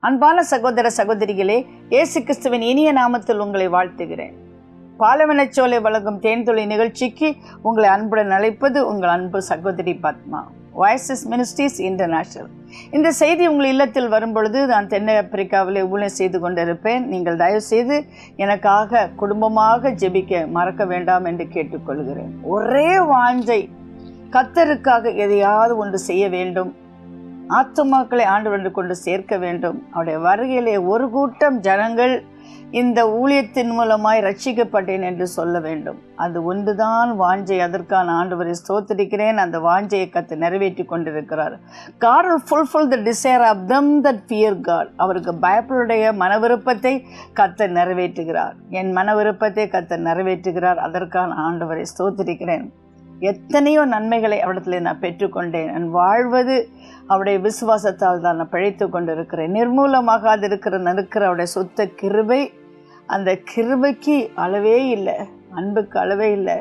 அன்பான சகோதர சகோதரிகளே, இயேசு கிறிஸ்துவின் இனிய நாமத்தில் உங்களை வாழ்த்துகிறேன். பாலவனச்சோலை வழங்கும் தேன்துளி நிகழ்ச்சிக்கு உங்களை அன்புடன் அழைப்பது உங்கள் அன்பு சகோதரி பத்மா, வாய்ஸஸ் மினிஸ்ட்ரீஸ் இன்டர்நேஷனல். இந்த செய்தி உங்கள் இல்லத்தில் வரும்பொழுது நான் தென் ஆப்பிரிக்காவிலே ஊழியம் செய்து கொண்டிருப்பேன். நீங்கள் தயவு செய்து எனக்காக குடும்பமாக ஜெபிக்க மறக்க வேண்டாம் என்று கேட்டுக்கொள்கிறேன். ஒரே வாஞ்சை, கர்த்தருக்காக எதையாவது ஒன்று செய்ய வேண்டும், ஆத்துமாக்களை ஆண்டவரை கொண்டு சேர்க்க வேண்டும். அவருடைய வருகையிலே ஒரு கூட்டம் ஜனங்கள் இந்த ஊழியத்தின் மூலமாய் ரட்சிக்கப்பட்டேன் என்று சொல்ல வேண்டும். அது ஒன்றுதான் வாஞ்சை. அதற்கான ஆண்டவரை ஸ்தோத்திரிக்கிறேன். அந்த வாஞ்சையை கர்த்தர் நிறைவேற்றி கொண்டிருக்கிறார். God will fulfill the desire of them that fear God. அவருக்கு பயப்படுடைய மன விருப்பத்தை கர்த்தர் நிறைவேற்றுகிறார். என் மன விருப்பத்தை கர்த்தர் நிறைவேற்றுகிறார். அதற்கான ஆண்டவரை ஸ்தோத்திரிக்கிறேன். எத்தனையோ நன்மைகளை அவரிடத்தில் நான் பெற்றுக்கொண்டேன். நான் வாழ்வது அவருடைய விசுவாசத்தால் தான் நான் பிழைத்து கொண்டிருக்கிறேன். நிர்மூலமாகாது இருக்கிற அவருடைய சுத்த கிருபை, அந்த கிருபைக்கு அளவே இல்லை, அன்புக்கு அளவே இல்லை,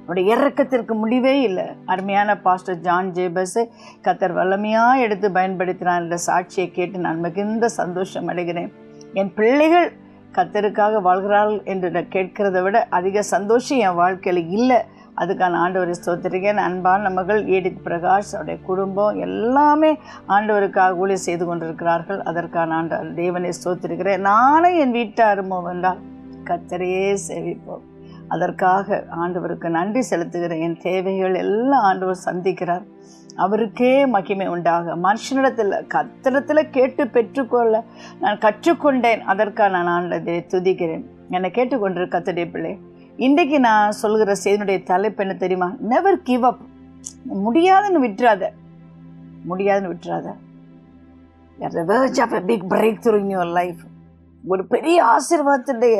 அவருடைய இரக்கத்திற்கு முடிவே இல்லை. அருமையான பாஸ்டர் ஜான் ஜேபஸை கர்த்தர் வல்லமையாக எடுத்து பயன்படுத்தினார் என்ற சாட்சியை கேட்டு நான் மிகுந்த சந்தோஷம் அடைகிறேன். என் பிள்ளைகள் கர்த்தருக்காக வாழ்கிறார்கள் என்று நான் கேட்கிறத விட அதிக சந்தோஷம் என் வாழ்க்கையில் இல்லை. அதுக்கான ஆண்டவரை ஸ்தோத்திரிக்கிறேன். அன்பான மகள் எடித் பிரகாஷ், அவருடைய குடும்பம் எல்லாமே ஆண்டவருக்காக ஊழியம் செய்து கொண்டிருக்கிறார்கள். அதற்கான தேவனை ஸ்தோத்திரிக்கிறேன். நானே என் வீட்டாருமோ வந்தால் கர்த்தரையே சேவிப்போம். அதற்காக ஆண்டவருக்கு நன்றி செலுத்துகிறேன். என் தேவைகள் எல்லாம் ஆண்டவர் சந்திக்கிறார். அவருக்கே மகிமை உண்டாக. மனுஷனிடத்தில் கர்த்தரிடத்தில் கேட்டு பெற்றுக்கொள்ள நான் கற்றுக்கொண்டேன். அதற்காக நான் ஆண்டவரை துதிக்கிறேன். என்னை கேட்டுக்கொண்டிருக்க கர்த்தருடைய பிள்ளை, இன்றைக்கு நான் சொல்கிற செய்தியுடைய தலைப்பு என்ன தெரியுமா? Never give up. முடியாதுன்னு விட்டுறாத, முடியாதுன்னு விட்டுறாத. At the verge of a big breakthrough in your life. ஒரு பெரிய ஆசீர்வாதத்துடைய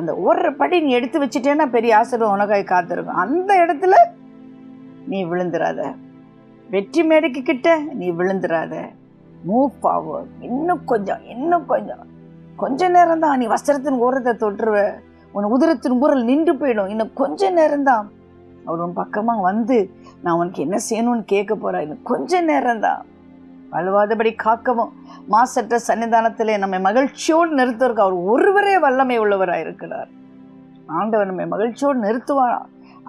அந்த ஒரு படி நீ எடுத்து வச்சுட்டேன்னா பெரிய ஆசீர்வாதம் உனக்காய் காத்திருக்கும். அந்த இடத்துல நீ விழுந்துடாத. வெற்றி மேடைக்கு கிட்ட நீ விழுந்துடாத. Move forward. இன்னும் கொஞ்ச நேரம் தான் நீ வஸ்திரத்தின் ஓரத்தை தொற்றுவ. உன் உதிரத்தின் ஊரல் நின்று போயிடும். இன்னும் கொஞ்ச நேரம்தான் அவர் உன் பக்கமாக வந்து நான் உனக்கு என்ன செய்யணும்னு கேட்க போகிறேன். இன்னும் கொஞ்ச நேரம்தான். வலுவாதபடி காக்கவும் மாசற்ற சன்னிதானத்திலே நம்மை மகிழ்ச்சியோடு நிறுத்துவதற்கு அவர் ஒருவரே வல்லமை உள்ளவராக இருக்கிறார். ஆண்டவர் நம்மை மகிழ்ச்சியோடு நிறுத்துவாரா.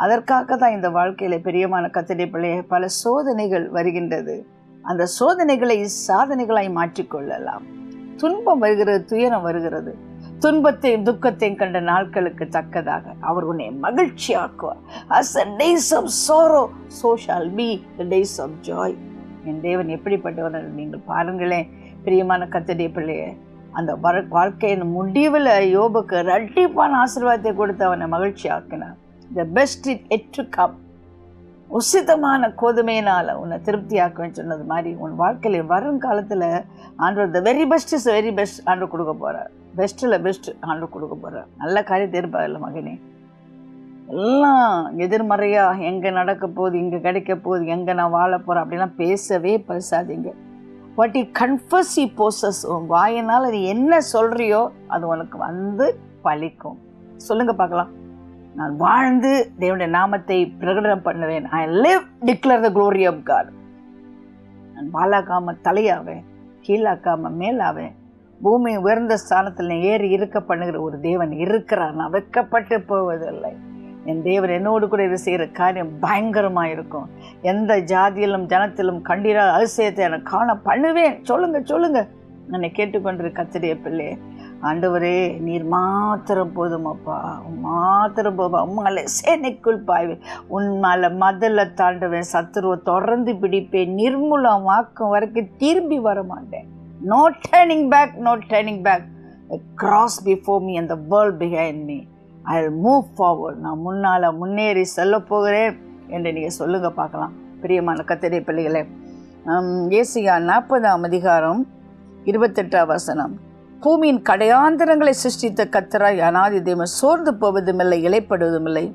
அதற்காக தான் இந்த வாழ்க்கையில் பிரியமான கர்த்தருடைய பிள்ளையை பல சோதனைகள் வருகின்றது. அந்த சோதனைகளை சாதனைகளாய் மாற்றிக்கொள்ளலாம். துன்பம் வருகிறது, துயரம் வருகிறது. துன்பத்தையும் துக்கத்தையும் கண்ட நாட்களுக்கு தக்கதாக அவர் உன்னை மகிழ்ச்சி ஆக்குவார். As the days of sorrow, so shall be the days of joy. என் தேவன் எப்படிப்பட்டவர் நீங்கள் பாருங்களேன். பிரியமான கர்த்தருடைய பிள்ளையே, அந்த வாழ்க்கையின் முடிவில் யோபுக்கு இரட்டிப்பான ஆசீர்வாதத்தை கொடுத்து அவனை மகிழ்ச்சி ஆக்கினார். The best is yet to come. உசிதமான கோதுமையினால் உன்னை திருப்தி ஆக்குவேன்னு சொன்னது மாதிரி உன் வாழ்க்கையில் வரும் காலத்தில் ஆண்டவர் the very best is very best ஆண்டு கொடுக்க போகிறார். பெஸ்ட்டில் பெஸ்ட் ஆண்டு கொடுக்க போகிறார். நல்ல காரியத்தை இருப்பார்ல மகனே. எல்லாம் எதிர்மறையாக எங்கே நடக்க போகுது, இங்கே கிடைக்க போகுது, எங்கே நான் வாழ போகிறேன் அப்படிலாம் பேசவே பேசாதீங்க. What you confuse you poses. உன் வாயினால் நீ என்ன சொல்கிறியோ அது உனக்கு வந்து பலிக்கும். சொல்லுங்க பார்க்கலாம். நான் வாழ்ந்து தேவனுடைய நாமத்தை பிரகடனம் பண்ணுவேன். I will declare the glory of God. நான் வாழாக்காம தலையாவேன், கீழாக்காம மேலாவேன். பூமி உயர்ந்த ஸ்தானத்தில் ஏறி இருக்க பண்ணுகிற ஒரு தேவன் இருக்கிறார். நான் வெட்கப்பட்டு போவதில்லை. என் தேவன் என்னோடு கூட இது செய்கிற காரியம் பயங்கரமாக இருக்கும். எந்த ஜாதியிலும் ஜனத்திலும் கண்டிராத அதிசயத்தை எனக்கு காண பண்ணுவேன். சொல்லுங்க. என்னை கேட்டுக்கொண்டிருக்க கர்த்தருடைய பிள்ளை, ஆண்டவரே நீர் மாத்திரம் போதுமாப்பா, மாத்திரம் போதும். உம்மால சேனைக்குள் பாய்வேன், உன்மால மதலை தாண்டுவேன், சத்துருவை தொடர்ந்து பிடிப்பேன், நிர்மூலமாக்கும் வரைக்கும் திரும்பி வர மாட்டேன். No turning back. A cross before me and the world behind me. I'll move forward. நான் முன்னேறி செல்ல போகிறேன் என்று நீங்கள் சொல்லுங்க பார்க்கலாம். பிரியமான கர்த்தருடைய பிள்ளைகளே, ஏசாயா 40:28 பூமியின் கடையாந்தரங்களை சிருஷ்டித்த கர்த்தராய் அநாதி தேவன் சோர்ந்து போவதுமில்லை, இளைப்படுவதுமில்லை.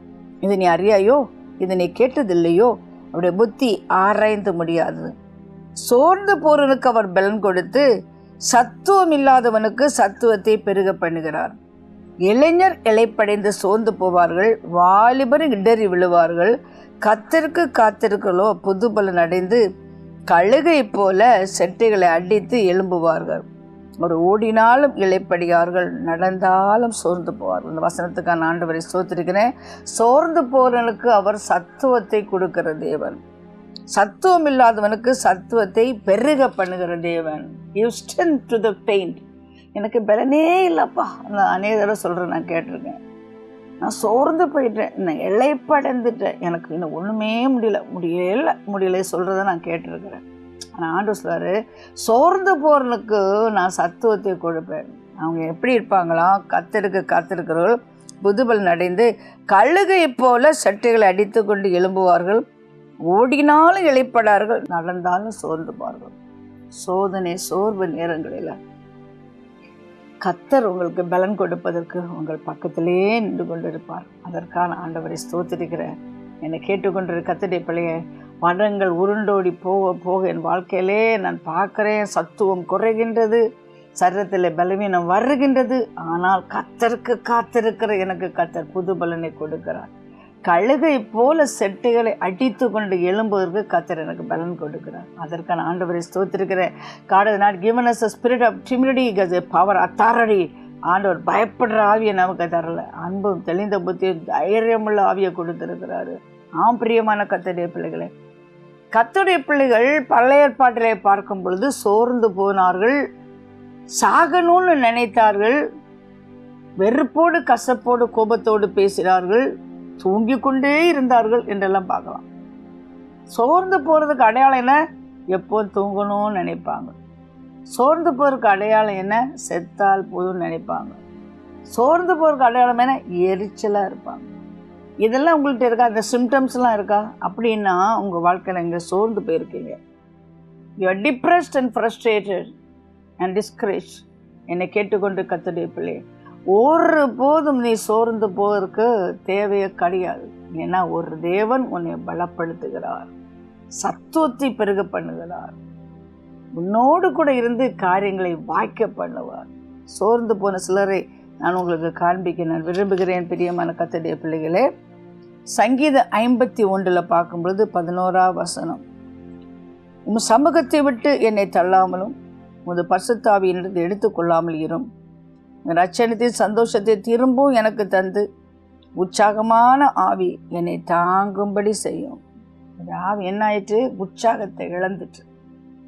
இது நீ அறியாயோ? இது நீ கேட்டதில்லையோ? அவருடைய புத்தி ஆராய்ந்து முடியாது. சோர்ந்து போறவனுக்கு அவர் பலன் கொடுத்து சத்துவம் இல்லாதவனுக்கு சத்துவத்தை பெருக பண்ணுகிறார். இளைஞர் இளைப்படைந்து சோர்ந்து போவார்கள், வாலிபர் இடறி விழுவார்கள். கர்த்தருக்கு காத்திருக்களோ புது பலன் அடைந்து கழுகை போல செட்டைகளை அடித்து எழும்புவார்கள். ஒரு ஓடினாலும் இளைப்படியார்கள், நடந்தாலும் சோர்ந்து போவார்கள். இந்த வசனத்துக்கான ஆண்டவரை ஸ்தோத்திரிக்கிறேன். சோர்ந்து போறவனுக்கு அவர் சத்துவத்தை கொடுக்கிற தேவன். சத்துவம் இல்லாதவனுக்கு சத்துவத்தை பெருக பண்ணுகிற தேவன். You strength to the pain. எனக்கு பலனே இல்லைப்பா, நான் அநேக தடவை சொல்கிறேன், நான் கேட்டிருக்கேன். நான் சோர்ந்து போயிட்டேன், நான் இளைப்படைந்துட்டேன், எனக்கு இன்னும் ஒன்றுமே முடியலை சொல்கிறத நான் கேட்டிருக்கிறேன். ஆனால் ஆண்டவர் சொல்றாரு, சோர்ந்து போறனுக்கு நான் சத்துவத்தை கொடுப்பேன். அவங்க எப்படி இருப்பாங்களாம்? காத்திருக்கிறவர்கள் புதுபல் அடைந்து கழுகை போல சட்டைகளை அடித்து கொண்டு எழும்புவார்கள், ஓடினாலும் இளைப்படார்கள், நடந்தாலும் சோர்ந்து போவார்கள். சோதனை சோர்வு நேரங்களில் கர்த்தர் உங்களுக்கு பலன் கொடுப்பதற்கு உங்கள் பக்கத்திலே நின்று கொண்டிருப்பார். அதற்கான ஆண்டவரை ஸ்தோத்திரிக்கிறேன். என்னை கேட்டுக்கொண்டிருக்க கர்த்தருடைய பிள்ளையை, மரங்கள் உருண்டோடி போக போக என் வாழ்க்கையிலே நான் பார்க்குறேன், சத்துவம் குறைகின்றது, சரீரத்தில் பலவீனம் வருகின்றது. ஆனால் கர்த்தருக்கு காத்திருக்கிற எனக்கு கர்த்தர் புது பலனை கொடுக்கிறார். கழுகை போல செட்டைகளை அடித்து கொண்டு எழும்புவதற்கு கர்த்தர் எனக்கு பலன் கொடுக்கிறார். அதற்கான ஆண்டவரை ஸ்தோத்திருக்கிறேன். God has not given us a spirit of timidity, a power, authority. ஆண்டவர் பயப்படுற ஆவியை நமக்கு தரல, அன்பும் தெளிந்த புத்தியும் தைரியமுள்ள ஆவியை கொடுத்திருக்கிறாரு. பிரியமான கர்த்தருடைய பிள்ளைகளே, கர்த்தருடைய பிள்ளைகள் பழைய ஏற்பாட்டிலே பார்க்கும் பொழுது சோர்ந்து போனார்கள், சாகணும்னு நினைத்தார்கள், வெறுப்போடு கசப்போடு கோபத்தோடு பேசினார்கள், தூங்கிக் கொண்டே இருந்தார்கள் என்றெல்லாம் பார்க்கலாம். சோர்ந்து போறதுக்கு அடையாளம் என்ன? எப்போ தூங்கணும்னு நினைப்பாங்க. சோர்ந்து போறதுக்கு அடையாளம் என்ன? செத்தால் போதும்னு நினைப்பாங்க. சோர்ந்து போறதுக்கு அடையாளம் என்ன? எரிச்சலா இருப்பாங்க. இதெல்லாம் உங்கள்கிட்ட இருக்கா? அந்த சிம்டம்ஸ்லாம் இருக்கா? அப்படின்னா உங்கள் வாழ்க்கையில் இங்கே சோர்ந்து போயிருக்கீங்க. You are depressed and frustrated and discourage. என்னை கேட்டுக்கொண்டு கர்த்தருடைய பிள்ளை, ஒரு போதும் நீ சோர்ந்து போவதற்கு தேவையே கிடையாது. ஏன்னா ஒரு தேவன் உன்னை பலப்படுத்துகிறார், சத்துவத்தை பெருக பண்ணுகிறார், உன்னோடு கூட இருந்து காரியங்களை வாய்க்க பண்ணுவார். சோர்ந்து போன சிலரை நான் உங்களுக்கு காண்பிக்க நான் விரும்புகிறேன். பிரியமான கர்த்தருடைய பிள்ளைகளே, சங்கீதம் 51 பார்க்கும்பொழுது 11ஆம் வசனம், உம் சமூகத்தை விட்டு என்னை தள்ளாமலும் உமது பரிசுத்த ஆவியிலிருந்து எடுத்துக்கொள்ளாமல் இரும். ரட்சணத்தின் சந்தோஷத்தை திரும்பவும் எனக்கு தந்து உற்சாகமான ஆவி என்னை தாங்கும்படி செய்யும். அந்த ஆவி என்ன ஆயிட்டு? உற்சாகத்தை இழந்துட்டு.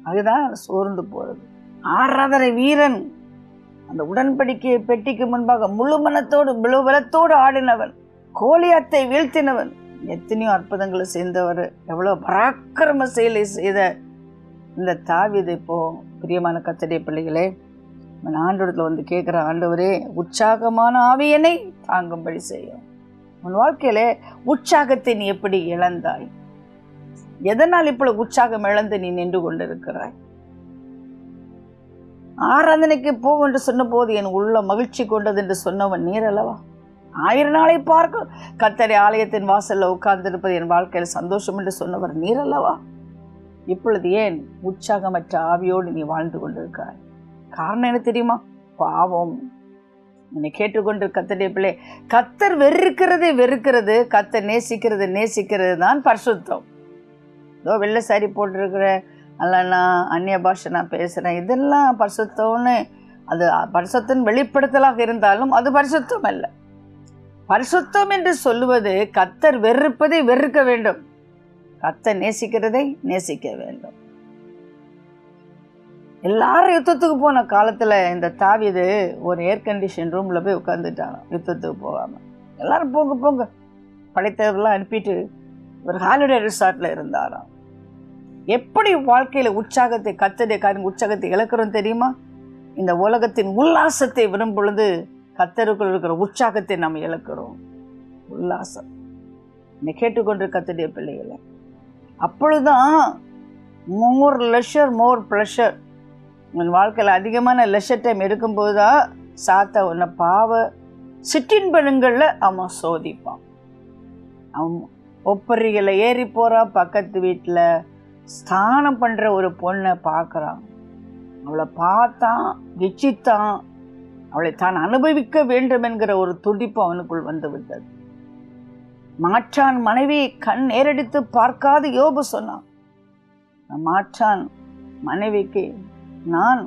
அதுதான் சோர்ந்து போறது. ஆராதனை வீரன், அந்த உடன்படிக்கை பெட்டிக்கு முன்பாக முழு பலத்தோடு ஆடினவன், கோலியாத்தை வீழ்த்தினவன், எத்தனையோ அற்புதங்களை செய்தவர், எவ்வளோ பராக்கிரம செயலை செய்த இந்த தாவீது இப்போ பிரியமான கர்த்தருடைய பிள்ளைகளே, ஆண்டவரத்தில் வந்து கேட்குற, ஆண்டவரே உற்சாகமான ஆவியனை தாங்கும்படி செய்யும். உன் வாழ்க்கையில உற்சாகத்தை நீ எப்படி இழந்தாய்? எதனால் இப்பொழுது உற்சாகம் இழந்து நீ நின்று கொண்டிருக்கிறாய்? ஆராதனைக்கு போகும் என்று சொன்ன போது என் உள்ள மகிழ்ச்சி கொண்டது என்று சொன்னவன் நீர் அல்லவா? 1000 நாளை பார்க்க கர்த்தருடைய ஆலயத்தின் வாசல்ல உட்கார்ந்திருப்பது என் வாழ்க்கையில் சந்தோஷம் என்று சொன்னவர் நீர் அல்லவா? இப்பொழுது ஏன் உற்சாகமற்ற ஆவியோடு நீ வாழ்ந்து கொண்டிருக்கிறாய்? காரணம் என்ன தெரியுமா? பாவம். என்னை கேட்டுக்கொண்டு கர்த்தருடைய பிள்ளை, கர்த்தர் வெறுக்கிறது, கர்த்தர் நேசிக்கிறது தான் பரிசுத்தம். ஏதோ வெள்ளை சாரி போட்டிருக்கிற, அல்ல நான் அந்நிய பாஷை நான் பேசுகிறேன், இதெல்லாம் பரிசுத்தம்னு, அது பரிசுத்தம் வெளிப்படுத்தலாக இருந்தாலும் அது பரிசுத்தம் அல்ல. பரிசுத்தம் என்று சொல்லுவது கர்த்தர் வெறுப்பதை வெறுக்க வேண்டும், கர்த்தர் நேசிக்கிறதை நேசிக்க வேண்டும். எல்லாரும் யுத்தத்துக்கு போன காலத்தில் இந்த தாவீது ஒரு ஏர் கண்டிஷன் ரூமில் போய் உட்காந்துட்டாங்க, யுத்தத்துக்கு போகாமல். எல்லாரும் போங்க படைத்தவர்கள்லாம் அனுப்பிட்டு ஒரு ஹாலிடே ரிசார்ட்டில் இருந்தாராம். எப்படி வாழ்க்கையில் உற்சாகத்தை, கர்த்தருடைய காரியம் உற்சாகத்தை இழக்கிறோம் தெரியுமா? இந்த உலகத்தின் உல்லாசத்தை விரும்பும் பொழுது கர்த்தருக்குள் இருக்கிற உற்சாகத்தை நாம் இழக்கிறோம். உல்லாசம். என்னை கேட்டுக்கொண்டு கர்த்தருடைய பிள்ளைகளை, அப்பொழுதுதான் மோர் லெஷர் மோர் ப்ளஷர். உன் வாழ்க்கையில் அதிகமான லெஷர் டைம் இருக்கும்போது தான் சாத்தா உன்னை பாவ சிற்றின்பங்களில் அவன் சோதிப்பான். அவன் ஒப்பரிகளை ஏறி போகிறான், பக்கத்து வீட்டில் ஸ்தானம் பண்ணுற ஒரு பொண்ணை பார்க்குறான், அவளை பார்த்தான், இச்சித்தான், அவளை தான் அனுபவிக்க வேண்டும் என்கிற ஒரு துடிப்பு அவனுக்குள் வந்து விட்டது. மாற்றான் மனைவி கண் நேரடித்து பார்க்காது யோபு சொன்னான். மாற்றான் மனைவிக்கு நான்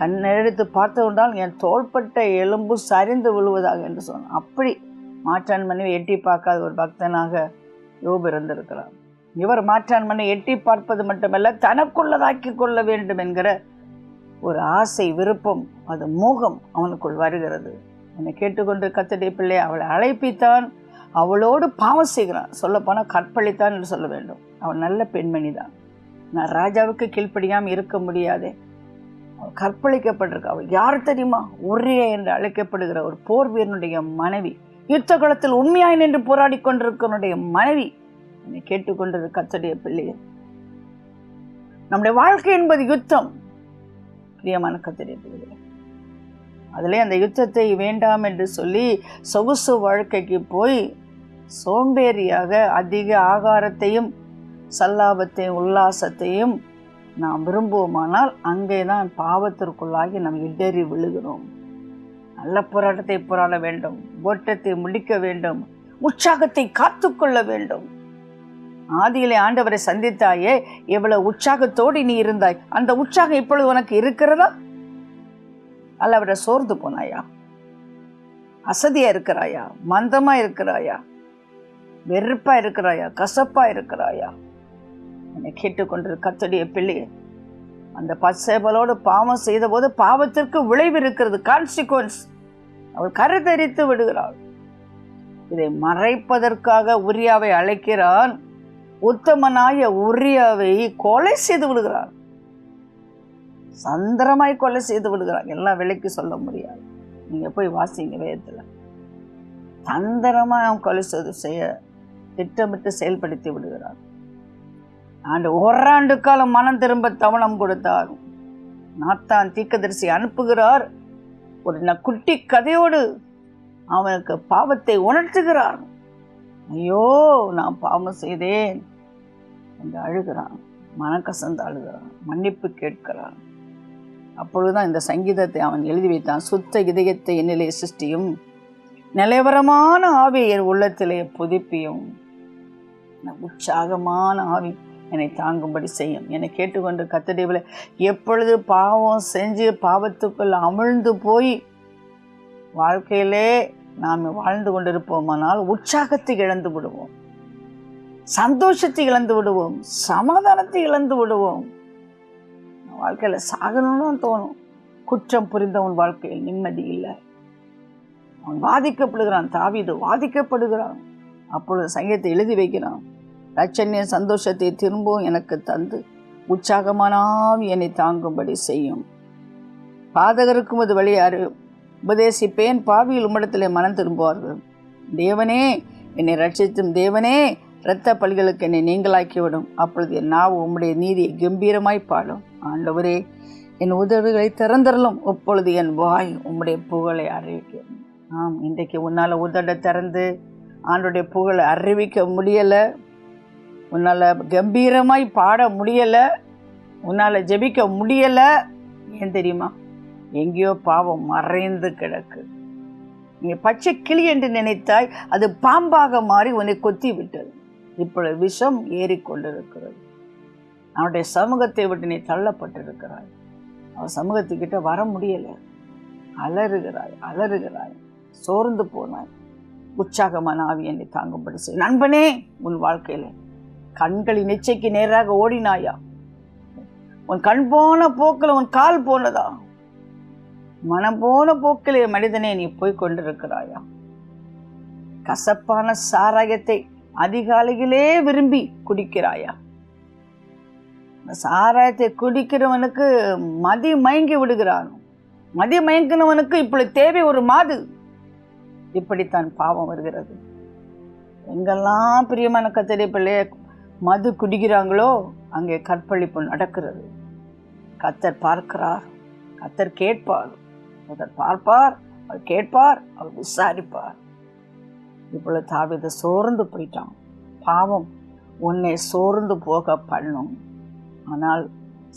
கண்ணெடுத்து பார்த்தவுண்டால் என் தோள்பட்ட எலும்பு சரிந்து விழுவதாக என்று சொன்னான். அப்படி மாற்றான் மனைவி எட்டி பார்க்காத ஒரு பக்தனாக யோபு இருந்திருக்கிறார். இவர் மாற்றான் மனைவி எட்டி பார்ப்பது மட்டுமல்ல, தனக்குள்ளதாக்கி கொள்ள வேண்டும் என்கிற ஒரு ஆசை, விருப்பம், அது மோகம் அவனுக்குள் வருகிறது. என்னை கேட்டுக்கொண்டு கர்த்தருடைய பிள்ளை, அவளை அழைப்பித்தான், அவளோடு பாவம் செய்கிறான். சொல்லப்போனால் கற்பழித்தான் என்று சொல்ல வேண்டும். அவள் நல்ல பெண்மணி தான். நான் ராஜாவுக்கு கீழ்ப்படியாமல் இருக்க முடியாதே. அவள் கற்பழிக்கப்பட்டிருக்க. அவள் யார் தெரியுமா? உரியா என்று அழைக்கப்படுகிற ஒரு போர் வீரனுடைய மனைவி, யுத்த காலத்தில் உண்மையாய் நின்று போராடி கொண்டிருக்கனுடைய மனைவி. என்னை கேட்டுக்கொண்டது கர்த்தருடைய பிள்ளையை, நம்முடைய வாழ்க்கை என்பது யுத்தம். பிரியமான கர்த்தருடைய பிள்ளைகளே, அதிலே அந்த யுத்தத்தை வேண்டாம் என்று சொல்லி சொகுசு வாழ்க்கைக்கு போய் சோம்பேறியாக அதிக ஆகாரத்தையும் சல்லாபத்தையும் உல்லாசத்தையும் நாம் விரும்புவோமானால் அங்கே தான் பாவத்திற்குள்ளாகி நாம் இடறி விழுகிறோம். நல்ல போராட்டத்தை போராட வேண்டும், ஓட்டத்தை முடிக்க வேண்டும், உற்சாகத்தை காத்துக்கொள்ள வேண்டும். ஆதியிலே ஆண்டவரை சந்தித்தாயே, எவ்வளவு உற்சாகத்தோடு நீ இருந்தாய். அந்த உற்சாகம் இப்பொழுது உனக்கு இருக்கிறதா? அல்ல அவரை சோர்ந்து போனாயா? அசதியா இருக்கிறாயா? மந்தமா இருக்கிறாயா? வெறுப்பா இருக்கிறாயா? கசப்பா இருக்கிறாயா? என்னை கேட்டுக்கொண்டு கர்த்தருடைய பிள்ளையே, அந்த பச்சைபலோடு பாவம் செய்த போது பாவத்திற்கு விளைவு இருக்கிறது, கான்சிக்வன்ஸ். அவள் கருத்தரித்து விடுகிறாள். இதை மறைப்பதற்காக உரியாவை அழைக்கிறான். உத்தமனாய உரியாவை கொலை செய்து விடுகிறான். சந்திரமாய் கொலை செய்து விடுகிறான். எல்லாம் விலைக்கு சொல்ல முடியாது. நீங்க போய் வாசிங்க வேதத்துல. தந்திரமா கொலை செய்ய திட்டமிட்டு செயல்படுத்தி விடுகிறார். ஆண்டு ஓராண்டு காலம் மனம் திரும்ப தவணம் கொடுத்தார். நாத்தான் தீர்க்கதரிசி அனுப்புகிறார். ஒரு குட்டி கதையோடு அவனுக்கு பாவத்தை உணர்த்துகிறார். ஐயோ, நான் பாவம் செய்தேன் என்று அழுகிறான். மனக்கசந்து அழுகிறான், மன்னிப்பு கேட்கிறான். அப்பொழுதுதான் இந்த சங்கீதத்தை அவன் எழுதி வைத்தான். சுத்த இதயத்தை என்னிலே சிருஷ்டியும், நிலைவரமான ஆவியை என் உள்ளத்திலே புதுப்பியும். உற்சாகமான ஆவி என்னை தாங்கும்படி செய்யும். என்னை கேட்டுக்கொண்டு கர்த்தருடைய எப்பொழுது பாவம் செஞ்சு பாவத்துக்குள் அமிழ்ந்து போய் வாழ்க்கையிலே நாம் வாழ்ந்து கொண்டிருப்போமானால் உற்சாகத்தை இழந்து விடுவோம், சந்தோஷத்தை இழந்து விடுவோம், சமாதானத்தை இழந்து விடுவோம். வாழ்க்கையில சாகணும்னு தோணும். குற்றம் புரிந்தவன் வாழ்க்கையில் நிம்மதி இல்லை. அவன் வாதிக்கப்படுகிறான். தாவீது வாதிக்கப்படுகிறான். அப்பொழுது சங்கீதத்தை எழுதி வைக்கிறான். ரட்சணிய சந்தோஷத்தை திரும்பவும் எனக்கு தந்து உற்சாகமான ஆவி என்னை தாங்கும்படி செய்யும். பாதகருக்கும் அது வழி உபதேசிப்பேன். பாவியில் உம்மிடத்திலே மனம் திரும்புவார்கள். தேவனே என்னை ரட்சித்தும், தேவனே இரத்த பலிகளுக்கு என்னை நீங்களாக்கிவிடும். அப்பொழுது என் நாவு உம்முடைய நீதியை கம்பீரமாய் பாடும். ஆண்டவரே, என் உதடுகளை திறந்தரலும். அப்பொழுது என் வாய் உம்முடைய புகழை அறிவிக்கும். ஆம், இன்றைக்கு உன்னால் உதட திறந்து ஆண்டுடைய புகழை அறிவிக்க முடியலை, உன்னால் கம்பீரமாய் பாட முடியலை, உன்னால் ஜெபிக்க முடியலை. ஏன் தெரியுமா? எங்கேயோ பாவம் மறைந்து கிடக்கு. நீ பச்சை கிளி என்று நினைத்தாய், அது பாம்பாக மாறி உன்னை கொத்தி விட்டது. இப்பொழுது விஷம் ஏறிக்கொண்டிருக்கிறது. அவனுடைய சமூகத்தை விட்டு நீ தள்ளப்பட்டிருக்கிறாய். அவன் சமூகத்துக்கிட்ட வர முடியலை. அலறுகிறாய், சோர்ந்து போனாய். உற்சாகமான ஆவி என்னை தாங்கும்படி செய். நண்பனே, உன் வாழ்க்கையில கண்களின் இச்சைக்கு நேராக ஓடினாயா? உன் கண் போன போக்கில் உன் கால் போனதா? மனம் போன போக்கிலே மனிதனே நீ போய் கொண்டிருக்கிறாயா? கசப்பான சாராயத்தை அதிகாலையிலே விரும்பி குடிக்கிறாயா? சாராயத்தை குடிக்கிறவனுக்கு மதி மயங்கி விடுகிறான். மதி மயங்கினவனுக்கு இப்படி தேவை ஒரு மாது. இப்படித்தான் பாவம் வருகிறது. எங்கெல்லாம் பிரியமான கர்த்தருடைய பிள்ளைய மது குடிக்கிறாங்களோ அங்கே கற்பழிப்பு நடக்கிறது. கர்த்தர் பார்க்கிறார், கர்த்தர் கேட்பார். கர்த்தர் பார்ப்பார், அவர் கேட்பார், அவர் விசாரிப்பார். இப்பொழுது தாவீது சோர்ந்து போயிட்டான். பாவம் உன்னை சோர்ந்து போக பண்ணும். ஆனால்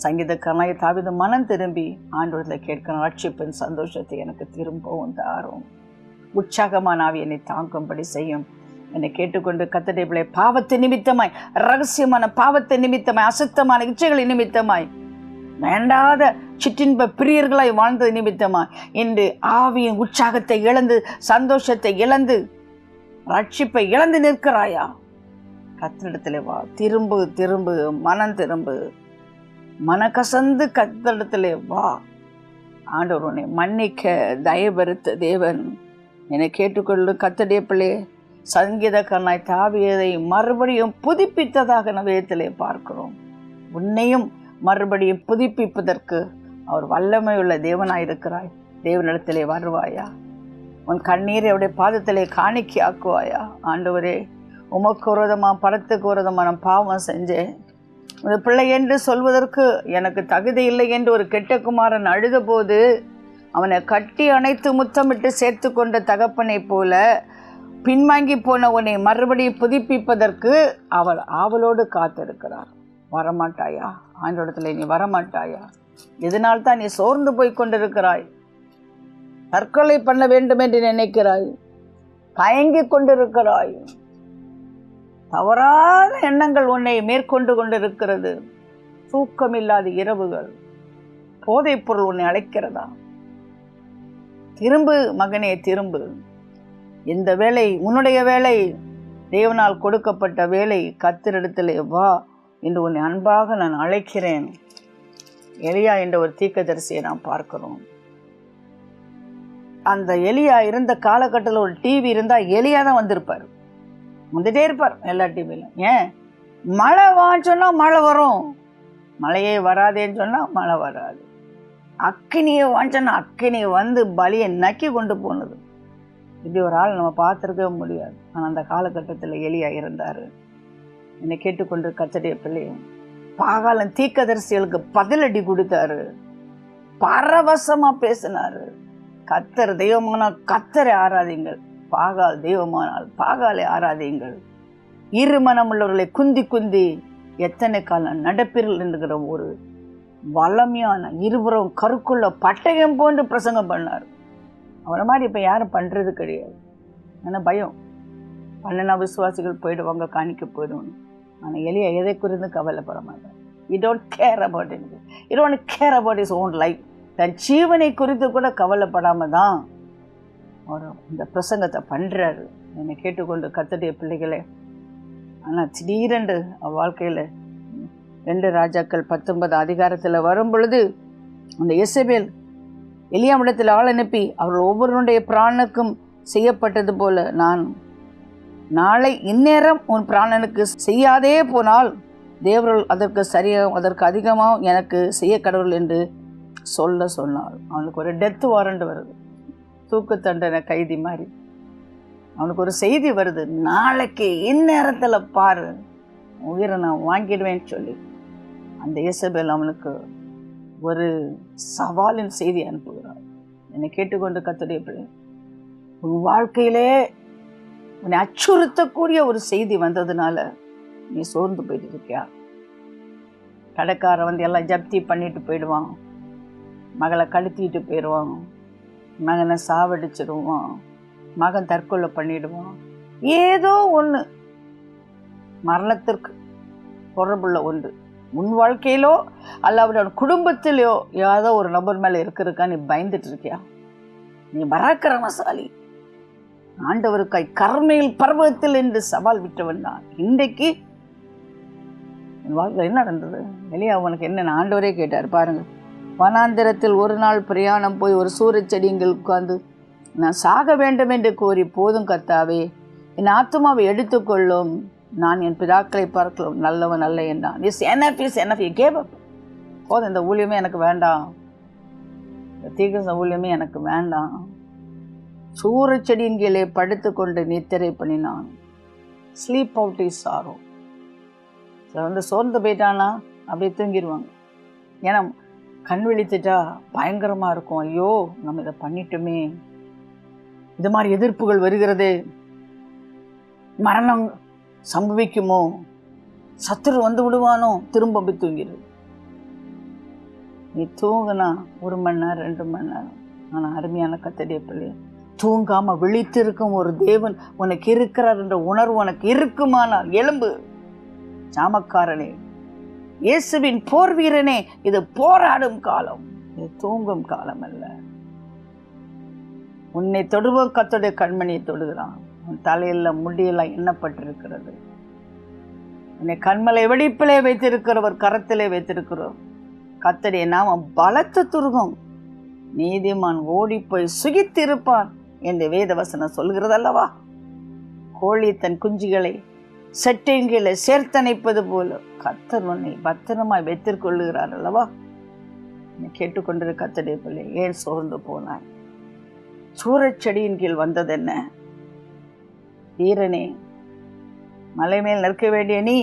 சங்கீதக்காரனாய தாவீது மனம் திரும்பி ஆண்டவரில் கேட்கிற ரட்சிப்பின் சந்தோஷத்தை எனக்கு திரும்பவும் தாரும். உற்சாகமான ஆவி என்னை தாங்கும்படி செய்யும். என்னை கேட்டுக்கொண்டு கர்த்தருடைய பிள்ளை, பாவத்தை நிமித்தமாய், ரகசியமான பாவத்தை நிமித்தமாய், அசுத்தமான இச்சைகளை நிமித்தமாய் வேண்டாத சிற்றின்ப பிரியர்களாய் வாழ்ந்தது நிமித்தமா இன்று ஆவியின் உற்சாகத்தை இழந்து, சந்தோஷத்தை இழந்து, ரட்சிப்பை இழந்து நிற்கிறாயா? கர்த்தரிடத்திலே வா. திரும்பு, திரும்பு, மனம் திரும்பு, மனக்கசந்து கர்த்தரிடத்திலே வா. ஆண்டவர் உன்னை மன்னிக்க தயபெருத்த தேவன். என்னை கேட்டுக்கொள்ளும் கர்த்தருடைய பிள்ளையே, சங்கீதக்காரனாய் தாவீதை மறுபடியும் புதுப்பித்ததாக நம்ம வேதத்திலே பார்க்கிறோம். உன்னையும் மறுபடியும் புதுப்பிப்பதற்கு அவர் வல்லமை உள்ள தேவனாயிருக்கிறாய். தேவனிடத்திலே வருவாயா? உன் கண்ணீரை அவருடைய பாதத்திலே காணிக்கை ஆக்குவாயா? ஆண்டவரே, உமக்கு விரோதமா, பரத்துக்கு விரோதமா நான் பாவம் செஞ்சேன், உன் பிள்ளை என்று சொல்வதற்கு எனக்கு தகுதி இல்லை என்று ஒரு கெட்ட குமாரன் அழுத போது அவனை கட்டி அணைத்து முத்தமிட்டு சேர்த்து கொண்ட தகப்பனை போல பின்வாங்கி போன உன்னை மறுபடியும் புதுப்பிப்பதற்கு அவர் ஆவலோடு காத்திருக்கிறார். வரமாட்டாயா? ஆண்டவரிடத்துல நீ வரமாட்டாயா? இதனால்தான் நீ சோர்ந்து போய் கொண்டிருக்கிறாய், தற்கொலை பண்ண வேண்டும் என்று நினைக்கிறாய், தயங்கி கொண்டிருக்கிறாய். தவறான எண்ணங்கள் உன்னை மேற்கொண்டு கொண்டிருக்கிறது. தூக்கமில்லாத இரவுகள், போதைப் பொருள் உன்னை அழைக்கிறதா? திரும்பு மகனே, திரும்பு. இந்த வேலை உன்னுடைய வேலை, தேவனால் கொடுக்கப்பட்ட வேலை. கர்த்தரிடத்திலே வா என்று உன்னை அன்பாக நான் அழைக்கிறேன். எலியா என்ற ஒரு தீர்க்கதரிசியை நாம் பார்க்கிறோம். அந்த எலியா இருந்த காலகட்டத்தில் ஒரு டிவி இருந்தால் எலியா தான் வந்திருப்பார், வந்துட்டே இருப்பார் எல்லா டிவியிலும். ஏன்? மழை வான்னு சொன்னால் மழை வரும், மழையே வராதேன்னு சொன்னால் மழை வராது. அக்கினியை வான்னு சொன்னால் அக்கினியை வந்து பலியை நக்கி கொண்டு போனது. இப்படி ஒரு ஆள் நம்ம பார்த்துருக்கவே முடியாது. ஆனால் அந்த காலகட்டத்தில் எலியா இருந்தார். என்னை கேட்டுக்கொண்டு கர்த்தருடைய பிள்ளையும், பாகாலன் தீர்க்கதரிசிகளுக்கு பதிலடி கொடுத்தாரு, பரவசமா பேசினாரு. கர்த்தர் தெய்வமானால் கர்த்தரை ஆராதிங்கள், பாகால் தெய்வமானால் பாகாலை ஆராதிங்கள். இருமனம் உள்ளவர்களை குந்தி குந்தி எத்தனை காலம் நடப்பீர்கள் என்கிற ஒரு வளமையான இருபுறம் கருக்குள்ள பட்டயம் போன்று பிரசங்கம் பண்ணார். அவரை மாதிரி இப்போ யாரும் பண்ணுறது கிடையாது. ஏன்னா பயம், பண்ணனா விசுவாசிகள் போயிடுவாங்க, காணிக்க போயிடுவாங்க. ஆனால் எலியா எதை குறித்து கவலைப்பட மாட்டார். You don't care about it, you don't care about is own life. தன் ஜீவனை குறித்து கூட கவலைப்படாம தான் அவர் இந்த பிரசங்கத்தை பண்ணுறாரு. என்னை கேட்டுக்கொண்டு கர்த்தருடைய பிள்ளைகளே, ஆனால் திடீரென்று வாழ்க்கையில் 2 ராஜாக்கள் 19 அதிகாரத்தில் வரும் பொழுது அந்த எசபேல் எலியாவிடத்தில் ஆள் அனுப்பி அவர்கள் ஒவ்வொருடைய பிராணனுக்கும் செய்யப்பட்டது போல நான் நாளை இந்நேரம் உன் பிராணனுக்கு செய்யாதே போனால் தேவர்கள் அதற்கு சரியாக அதற்கு அதிகமாக எனக்கு செய்ய கடவுள் என்று சொல்ல சொன்னாள். அவனுக்கு ஒரு டெத் வாரண்ட் வருது, தூக்கு தண்டனை கைதி மாதிரி. அவனுக்கு ஒரு செய்தி வருது, நாளைக்கு இந்நேரத்தில் பாரு உயிரை நான் வாங்கிடுவேன்னு சொல்லி அந்த இயேசபேல் அவனுக்கு ஒரு சவாலின் செய்தி அனுப்புகிறார். என்னை கேட்டுக்கொண்டு கர்த்தருடைய பிள்ளை, உன் வாழ்க்கையிலே உன்னை அச்சுறுத்தக்கூடிய ஒரு செய்தி வந்ததுனால நீ சோர்ந்து போயிட்டு இருக்கியா? கடைக்காரன் வந்து எல்லாம் ஜப்தி பண்ணிட்டு போயிடுவான், மகளை கழுத்திட்டு போயிடுவான், மகனை சாவடிச்சிடுவான், மகன் தற்கொலை பண்ணிடுவான். ஏதோ ஒன்று மரணத்திற்கு தொடர்புள்ள ஒன்று உன் வாழ்க்கையிலோ அல்ல அவரோட குடும்பத்திலோ ஏதோ ஒரு நபர் மேலே இருக்கிறதுக்கா நீ பயந்துட்டு இருக்கியா? நீ பராக்கிரமசாலி, ஆண்டவருக்காய் கர்மேல் பர்வதத்தில் என்று சவால் விட்டவன் தான். இன்றைக்கு என் வாழ்க்கை என்ன நடந்தது? வெளியே அவனுக்கு என்ன ஆண்டவரே கேட்டார் பாருங்க. வனாந்திரத்தில் ஒரு நாள் பிரயாணம் போய் ஒரு சூரச்செடியில் உட்கார்ந்து நான் சாக வேண்டும் என்று கோரி, போதும் கர்த்தாவே என் ஆத்துமாவை எடுத்துக்கொள்ளும், நான் என் பிதாக்களை பார்க்கலாம் நல்லவன் அல்ல என்றான். போதும், இந்த ஊழியமே எனக்கு வேண்டாம், இந்த தீர்க்க ஊழியமே எனக்கு வேண்டாம். சூரச்செடியின் கீழே படுத்து கொண்டு நித்திரை பண்ணினான். Sleep out is sorrow. வந்து சோர்ந்து போயிட்டானா அப்படியே தூங்கிடுவாங்க. ஏன்னா கண் விழித்துட்டா பயங்கரமா இருக்கும். ஐயோ நம்ம இதை பண்ணிட்டோமே, இது மாதிரி எதிர்ப்புகள் வருகிறது, மரணம் சம்பவிக்குமோ, சத்துரு வந்து விடுவானோ, திரும்ப போய் தூங்கிடு. நீ தூங்குனா 1 மணி நேரம் 2 மணி நேரம். ஆனால் அருமையான கர்த்தருடைய பிள்ளை, தூங்காம விழித்திருக்கும் ஒரு தேவன் உனக்கு இருக்கிறார் என்ற உணர்வு உனக்கு இருக்குமானால் எழும்பு. சாமக்காரனே, இயேசுவின் போர் வீரனே, இது போராடும் காலம், இது தூங்கும் காலம் அல்ல. உன்னை தொடுவோம், கர்த்தருடைய கண்மணியை தொடுகிறான். உன் தலையில முடியெல்லாம் எண்ணப்பட்டிருக்கிறது. உன்னை கண்மலை வெடிப்பிலே வைத்திருக்கிறவர், கரத்திலே வைத்திருக்கிறோம். கர்த்தருடைய நாமம் பலத்த துருகம், நீதிமான் ஓடி போய் சுகித்திருப்பான் என்று வேத வசனம் சொல்கிறது அல்லவா? கோழி தன் குஞ்சுகளை செட்டைங்களை சேர்த்தணைப்பது போல கர்த்தர் உன்னை பத்திரமாய் வைத்திருக்கொள்ளுகிறார் அல்லவா? நீ கேட்டுக்கொண்டிருக்க கர்த்தருடைய பிள்ளை, ஏன் சோர்ந்து போனாய்? சூரச்செடியின் கீழ் வந்ததென்ன? வீரனே, மலை மேல் நிற்க வேண்டிய நீ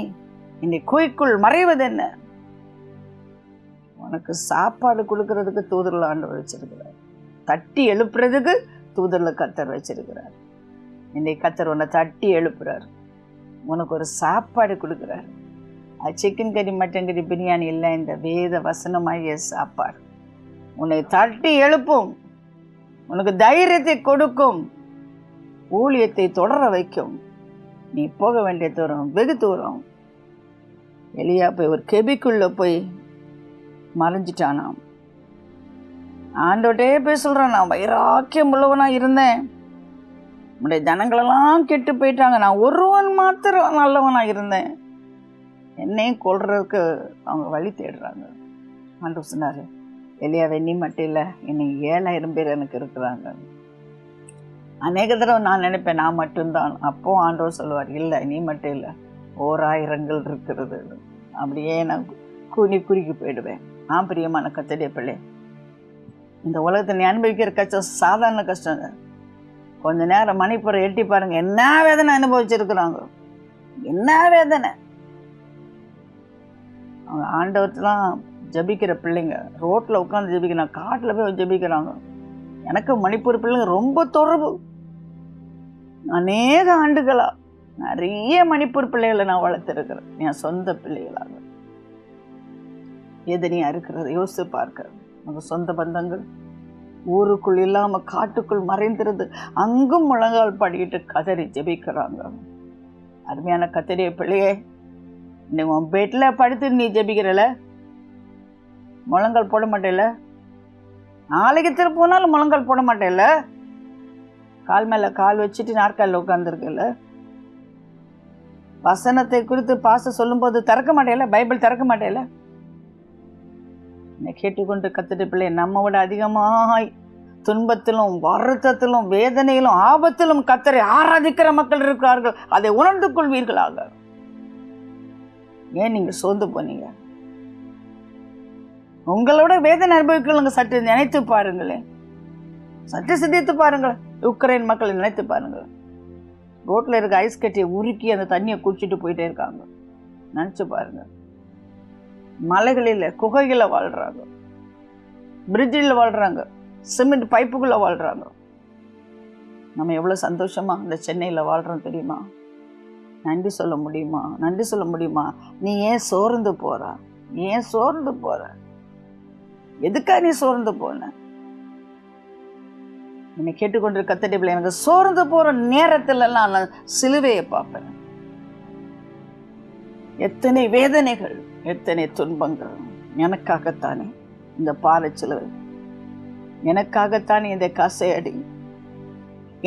இன்னை குகைக்குள் மறைவதென்ன? உனக்கு சாப்பாடு கொடுக்கறதுக்கு தூதர்ல ஆண்டவர் வச்சிருக்கிறார். தட்டி எழுப்புறதுக்கு தூதர்ல கர்த்தர் வச்சிருக்கிறார். இன்னைக்கு கர்த்தர் உன்னை தட்டி எழுப்புறார். உனக்கு ஒரு சாப்பாடு கொடுக்குறார். அது சிக்கன் கறி, மட்டன் கறி, பிரியாணி இல்லை, இந்த வேத வசனமாகிய சாப்பாடு உன்னை தட்டி எழுப்பும், உனக்கு தைரியத்தை கொடுக்கும், ஊழியத்தை தொடர வைக்கும். நீ போக வேண்டிய தூரம் வெகு தூரம். எலியா போய் ஒரு கெபிக்குள்ள போய் மறைஞ்சிட்டானாம். ஆண்டோட்டே போய் சொல்றான், நான் வைராக்கியம் உள்ளவனா இருந்தேன், உடைய ஜனங்களெல்லாம் கெட்டு போயிட்டாங்க, நான் ஒருவன் மாத்திரம் நல்லவனா இருந்தேன், என்னையும் கொல்றதுக்கு அவங்க வழி தேடுறாங்க. ஆண்டவர் சொன்னாரு, எலியாவை நீ மட்டும் இல்லை, இன்னைக்கு 7000 பேர் எனக்கு இருக்கிறாங்க. அநேக தடவை நான் நினைப்பேன் நான் மட்டும்தான். அப்போ ஆண்டவர் சொல்லுவார், இல்லை நீ மட்டும் இல்லை, 1000 இருக்கிறது. அப்படியே நான் குறுக்கி போயிடுவேன். நான் பிரியமான கர்த்தருடைய பிள்ளை, இந்த உலகத்தை நீ அனுபவிக்கிற கஷ்டம் சாதாரண கஷ்டங்க. கொஞ்ச நேரம் மணிப்புற எட்டி பாருங்க, என்ன வேதனை அனுபவிச்சிருக்கிறாங்க, என்ன வேதனை. அவங்க ஆண்டவர்லாம் ஜபிக்கிற பிள்ளைங்க ரோட்டில் உட்காந்து ஜபிக்கிறாங்க, காட்டில் போய் ஜபிக்கிறாங்க. எனக்கு மணிப்பூர் பிள்ளைங்க ரொம்ப தொடர்பு. அநேக ஆண்டுகளா நிறைய மணிப்பூர் பிள்ளைகளை நான் வளர்த்துருக்கிறேன், என் சொந்த பிள்ளைகளாக. எதனையா இருக்கிறது யோசித்து பார்க்க. நம்ம சொந்த பந்தங்கள் ஊருக்குள் இல்லாம காட்டுக்குள் மறைந்திருந்து அங்கும் முழங்கால் பாடிக்கிட்டு கதறி ஜெபிக்கிறாங்க. அருமையான கர்த்தருடைய பிள்ளையே, நீ உன் பெட்ல படுத்து நீ ஜெபிக்கிறல, முழங்கால் போட மாட்டேல, நாளைக்கு திரும்ப போனாலும் முழங்கால் போட மாட்டேல, கால் மேல கால் வச்சுட்டு நாற்காலில் உட்கார்ந்துருக்கல, வசனத்தை குறித்து பாச சொல்லும் போது திறக்க மாட்டேல, பைபிள் திறக்க மாட்டேல. என்னை கேட்டுக்கொண்டு கர்த்தருடைய பிள்ளை, நம்ம விட அதிகமாய் துன்பத்திலும் வருத்தத்திலும் வேதனையிலும் ஆபத்திலும் கர்த்தரை ஆராதிக்கிற மக்கள் இருக்கிறார்கள். அதை உணர்ந்து கொள்வீர்களாக. ஏன் நீங்க சோர்ந்து போனீங்க? உங்களோட வேதனை அனுபவிக்கலங்க. சற்று நினைத்து பாருங்களேன், சற்று சிந்தித்து பாருங்கள். உக்ரைன் மக்களை நினைத்து பாருங்கள். ரோட்ல இருக்க ஐஸ் கட்டியை உருக்கி அந்த தண்ணியை குடிச்சிட்டு போயிட்டே இருக்காங்க. நினைச்சு பாருங்க. மலைகளில் குகைகளை வாழ்றாங்க, பிரிட்ஜில் வாழ்றாங்க, சிமெண்ட் பைப்புக்குள்ள வாழ்றாங்க. நம்ம எவ்வளவு சந்தோஷமா இந்த சென்னையில வாழ்றோம் தெரியுமா? நன்றி சொல்ல முடியுமா? நன்றி சொல்ல முடியுமா? நீ ஏன் சோர்ந்து போற? ஏன் சோர்ந்து போற? எதுக்கா நீ சோர்ந்து போன? என்னை கேட்டுக்கொண்டிருக்க கர்த்தருடைய பிள்ளை, எனக்கு சோர்ந்து போற நேரத்துல எல்லாம் நான் சிலுவையை பார்ப்பேன். எத்தனை வேதனைகள், எத்தனை துன்பங்கள். எனக்காகத்தானே இந்த பாறைச்சிலுவை, எனக்காகத்தானே இந்த கசையடி,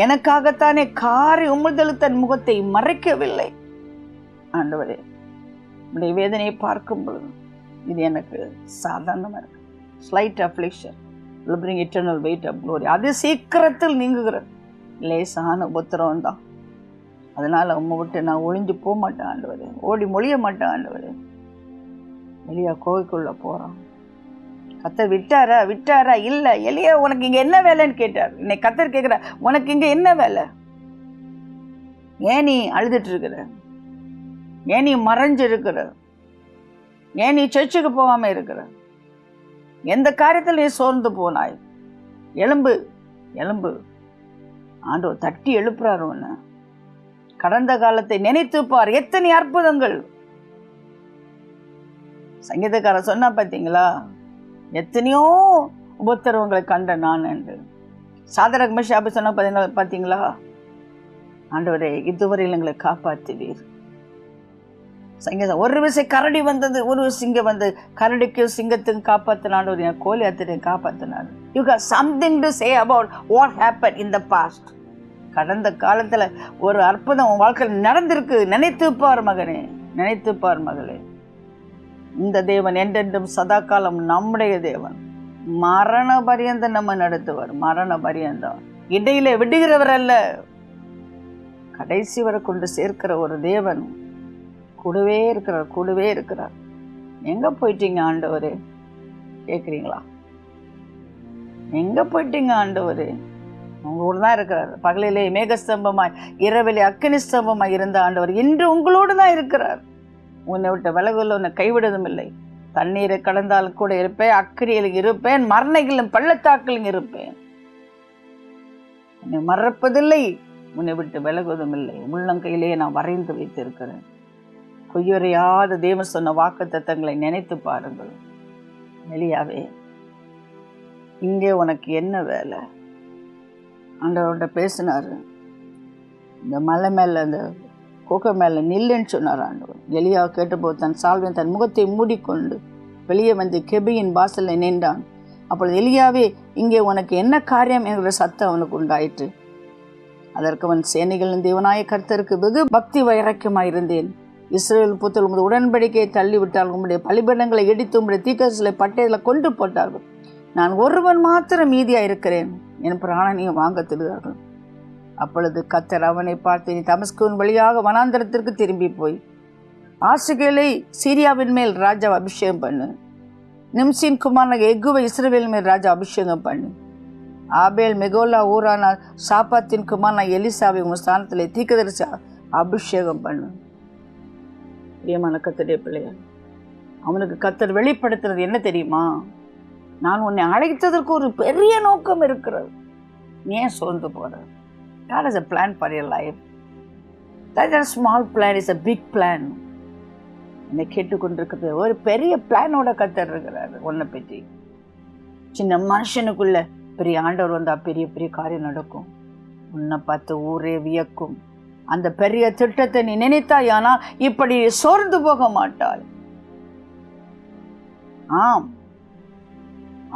எனக்காகத்தானே காரி உமிழ்தல் தன் முகத்தை மறைக்கவில்லை. ஆண்டவரே, உடைய வேதனையை பார்க்கும் பொழுது இது எனக்கு சாதாரணமா இருக்கு. Slight affliction will bring eternal weight of glory. அது சீக்கிரத்தில் நீங்குகிற லேசான உபத்திரம் தான். அதனால உம்மை விட்டு நான் ஒளிஞ்சு போக மாட்டேன் ஆண்டவரே, ஓடி மொழிய மாட்டேன் ஆண்டவரே. எலியா கோவிக்குள்ள போறான். கர்த்தர் விட்டாரா? இல்ல. எலியா, உனக்கு இங்க என்ன வேலைன்னு கேட்டார். இன்னைக்கு கர்த்தர் கேட்கிற, உனக்கு இங்க என்ன வேலை? ஏன் நீ அழுதுட்டு இருக்கிற? ஏன் நீ மறைஞ்சு இருக்கிற? ஏன் நீ சர்ச்சுக்கு போகாம இருக்கிற? எந்த காரியத்தில் நீ சோர்ந்து போனாய்? எலும்பு எலும்பு. ஆண்டவர் தட்டி எழுப்புறாரு உன்னை. கடந்த காலத்தை நினைத்து பார், எத்தனை அற்புதங்கள். சங்கீதக்காரர் சொன்னா பார்த்தீங்களா, எத்தனையோ உபத்திரவங்களை கண்ட நான் என்று. சாதரக் மேஷாக் சொன்னா பார்த்தீங்களா, ஆண்டவரே இதுவரையில் எங்களை காப்பாற்றுவீர். ஒரு விசை கரடி வந்தது, ஒரு சிங்கம் வந்தது. கரடிக்கும் சிங்கத்துக்கும் காப்பாத்தினான், ஒரு கோலியாத்தையும் காப்பாத்தினார். You have something to say about what happen in the past. கடந்த காலத்துல ஒரு அற்புதம் உன் வாழ்க்கையில் நடந்திருக்கு. நினைத்துப்பார் மகனே, நினைத்துப்பார் மகளே. இந்த தேவன் என்றென்றும் சதா காலம் நம்முடைய தேவன். மரண பரியந்தம் நம்ம நடத்துவார். மரண பரியந்தம் இடையில விடுகிறவர் அல்ல, கடைசி வரை கொண்டு சேர்க்கிற ஒரு தேவன். கூடவே இருக்கிறார், கூடவே இருக்கிறார். எங்க போயிட்டீங்க ஆண்டவரே கேட்குறீங்களா? எங்க போயிட்டீங்க ஆண்டவரே? உங்களோடு தான் இருக்கிறார். பகலிலே மேகஸ்தம்பமாய், இரவிலே அக்கினி ஸ்தம்பமாய் இருந்த ஆண்டவர் இன்று உங்களோடு தான் இருக்கிறார். உன்னை விட்டு விலகுல, உன்னை கைவிடுவதும் இல்லை. தண்ணீரை கடந்தாலும் கூட இருப்பேன், அக்கினியில் இருப்பேன், மரணைகளும் பள்ளத்தாக்கிலும் இருப்பேன். உன்னை மறப்பதில்லை, உன்னை விட்டு விலகுவதும் இல்லை. உள்ளங்கையிலேயே நான் வரைந்து வைத்திருக்கிறேன். பொய்யுரையாத தேவன் சொன்ன வாக்குத்தத்தங்களை நினைத்து பாருங்கள். எலியாவே, இங்கே உனக்கு என்ன வேலை? ஆண்டவர்கிட்ட பேசினாரு. இந்த மலை மேல, அந்த குகை மேல நில்லுன்னு சொன்னார் ஆண்டவர். எலியாவை கேட்டபோது தன் சால்வையும் தன் முகத்தை மூடிக்கொண்டு வெளியே வந்து கெபியின் வாசலில் நின்றான். அப்பொழுது எலியாவே, இங்கே உனக்கு என்ன காரியம் என்கிற சத்தம் அவனுக்கு உண்டாயிற்று. அதற்கு அவன், சேனைகளின் தேவனாய கர்த்தருக்கு வெகு பக்தி வைராக்கியமாயிருந்தேன். இஸ்ரவேல் புத்தர் உமது உடன்படிக்கையை தள்ளிவிட்டால் உம்முடைய பலிபீடங்களை இடித்து உம்முடைய தீர்க்கதரிசிகளை பட்டயத்தில் கொண்டு போட்டார்கள். நான் ஒருவன் மாத்திரம் மீதியா இருக்கிறேன், என் பிராணனையும் வாங்க திருகிறார்கள். அப்பொழுது கர்த்தர் அவனை பார்த்து, நீ தமஸ்குவின் வழியாக வனாந்தரத்திற்கு திரும்பி போய் ஆசுகேலை சீரியாவின் மேல் ராஜா அபிஷேகம் பண்ணு. நிம்சின் குமாரனாக எகுவை இஸ்ரவேல் மேல் ராஜா அபிஷேகம் பண்ணு. ஆபேல் மெகோலா ஊரான சாப்பாத்தின் குமாரனாக எலிசாவை உங்கள் ஸ்தானத்தில் தீர்க்கதரிசி அபிஷேகம் பண்ணு. பிரியமான கர்த்தருடைய பிள்ளைகள், அவனுக்கு கர்த்தர் வெளிப்படுத்துறது என்ன தெரியுமா? நான் உன்னை அழைத்ததற்கு ஒரு பெரிய நோக்கம் இருக்கிறது. நீ ஏன் சோர்ந்து போற? God has a plan for your life. That is a small plan, is a big plan. என்னை கேட்டுக்கொண்டிருக்கிறது ஒரு பெரிய பிளானோட கர்த்தர் இருக்கிறார் உன்னை பற்றி. சின்ன மனுஷனுக்குள்ள பெரிய ஆண்டவர் வந்தா பெரிய பெரிய காரியம் நடக்கும். உன்னை பார்த்து ஊரே வியக்கும். அந்த பெரிய திட்டத்தை நீ நினைத்தாயானா இப்படி சோர்ந்து போக மாட்டாள். ஆம்,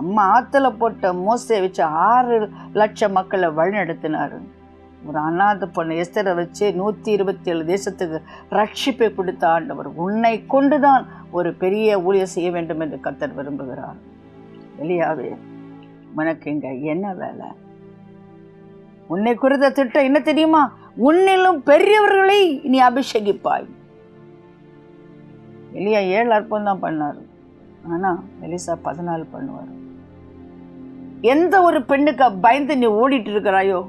அம்மா ஆத்துல போட்ட மோசையை வச்சு 6 லட்சம் மக்களை வழிநடத்தினாரு. ஒரு அநாத பொண்ணு எஸ்தரை வச்சு 127 தேசத்துக்கு ரட்சிப்பை கொடுத்த ஆண்டவர் உன்னை கொண்டுதான் ஒரு பெரிய ஊழியம் செய்ய வேண்டும் என்று கர்த்தர் விரும்புகிறார். எலியாவே, உனக்கு இங்க என்ன வேலை? உன்னை குறித்த திட்டம் என்ன தெரியுமா? உன்னிலும் பெரியவர்களை நீ அபிஷேகிப்பாய். எலியா 7 அற்புதம் தான் பண்ணாரு, ஆனா எலிசா 14 பண்ணுவார். எந்த ஒரு பெண்ணுக்கு பயந்து நீ ஓடிட்டு இருக்கிறாயோ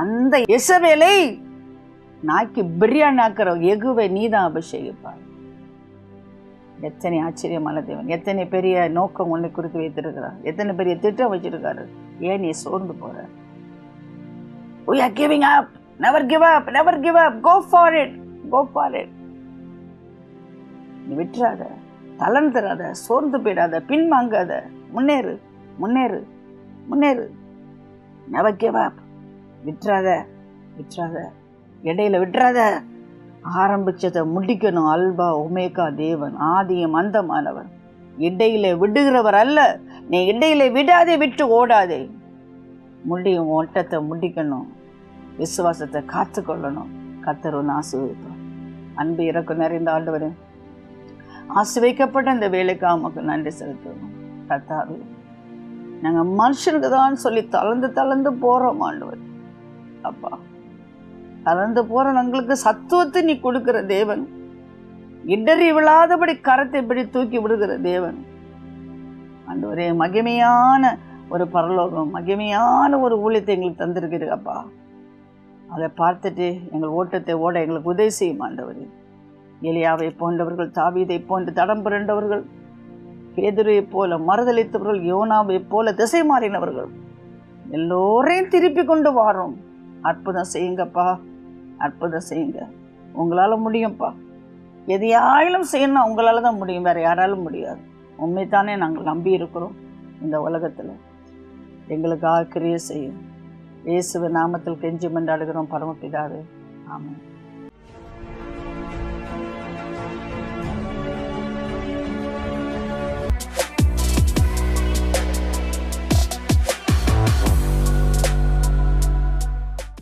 அந்த இசவேலை நாக்கி பிரியாணி ஆக்கிற எகுவை நீதான் அபிஷேகிப்பாய். எத்தனை ஆச்சரியமான தேவன்! எத்தனை பெரிய நோக்கம் உன்னை குறித்து வைத்திருக்கிறார், எத்தனை பெரிய திட்டம் வச்சிருக்காரு. ஏன் நீ சோர்ந்து போற? We are giving up. Never give up. Never give up. Go for it. Go for it. நீ விட்டுறாத, தளர்ந்துறாத, சோர்ந்து போயிடாத, பின்வாங்காத. முன்னேறு, முன்னேறு, முன்னேறு. Never give up. விட்டுறாத, விட்டுறாத, இடையில விட்டுறாத. ஆரம்பிச்சதை முடிக்கணும். அல்பா ஒமேகா தேவன், ஆதியும் அந்தமானவர், இடையில விடுகிறவர் அல்ல. நீ இடையில விடாதே, விட்டு ஓடாதே. முடியும் ஓட்டத்தை முடிக்கணும். விசுவாசத்தை காத்துக்கொள்ளணும். கர்த்தர் ஒன்று ஆசீர்வதிப்பார். அன்பு இறக்கம் நிறைந்த ஆண்டவரே, ஆசீர்வதிக்கப்பட்ட இந்த வேலைக்கு நமக்கு நன்றி செலுத்தணும். கர்த்தாவே, நாங்கள் மனுஷனுக்கு தான் சொல்லி தளர்ந்து தளர்ந்து போறோம் ஆண்டவர். அப்பா, தளர்ந்து போற எங்களுக்கு சத்துவத்தை நீ கொடுக்கிற தேவன், இடறி விழாதபடி கரத்தை இப்படி தூக்கி விடுகிற தேவன் ஆண்டவரே. மகிமையான ஒரு பரலோகம், மகிமையான ஒரு ஊழியத்தை எங்களுக்கு தந்திருக்கிறீங்கப்பா. அதை பார்த்துட்டு எங்கள் ஓட்டத்தை ஓட எங்களுக்கு உதவி செய்யும் ஆண்டவரே. எலியாவை போன்றவர்கள், தாவீதை போன்று தடம் புரண்டவர்கள், பேதுருவை போல மறுதளித்தவர்கள், யோனாவை போல திசை மாறினவர்கள் எல்லோரையும் திருப்பி கொண்டு வாரோம். அற்புதம் செய்யுங்கப்பா, அற்புதம் செய்யுங்க. உங்களால் முடியும்ப்பா. எதையாயிலும் செய்யணும் உங்களால தான் முடியும், வேற யாராலும் முடியாது. உண்மைத்தானே நாங்கள் நம்பி இருக்கிறோம். இந்த உலகத்தில் எங்களுக்காக கிரியை செய்யும். இயேசுவின் நாமத்தில் கெஞ்சி மன்றாடுகிறோம் பரமபிதாவே, ஆமென்.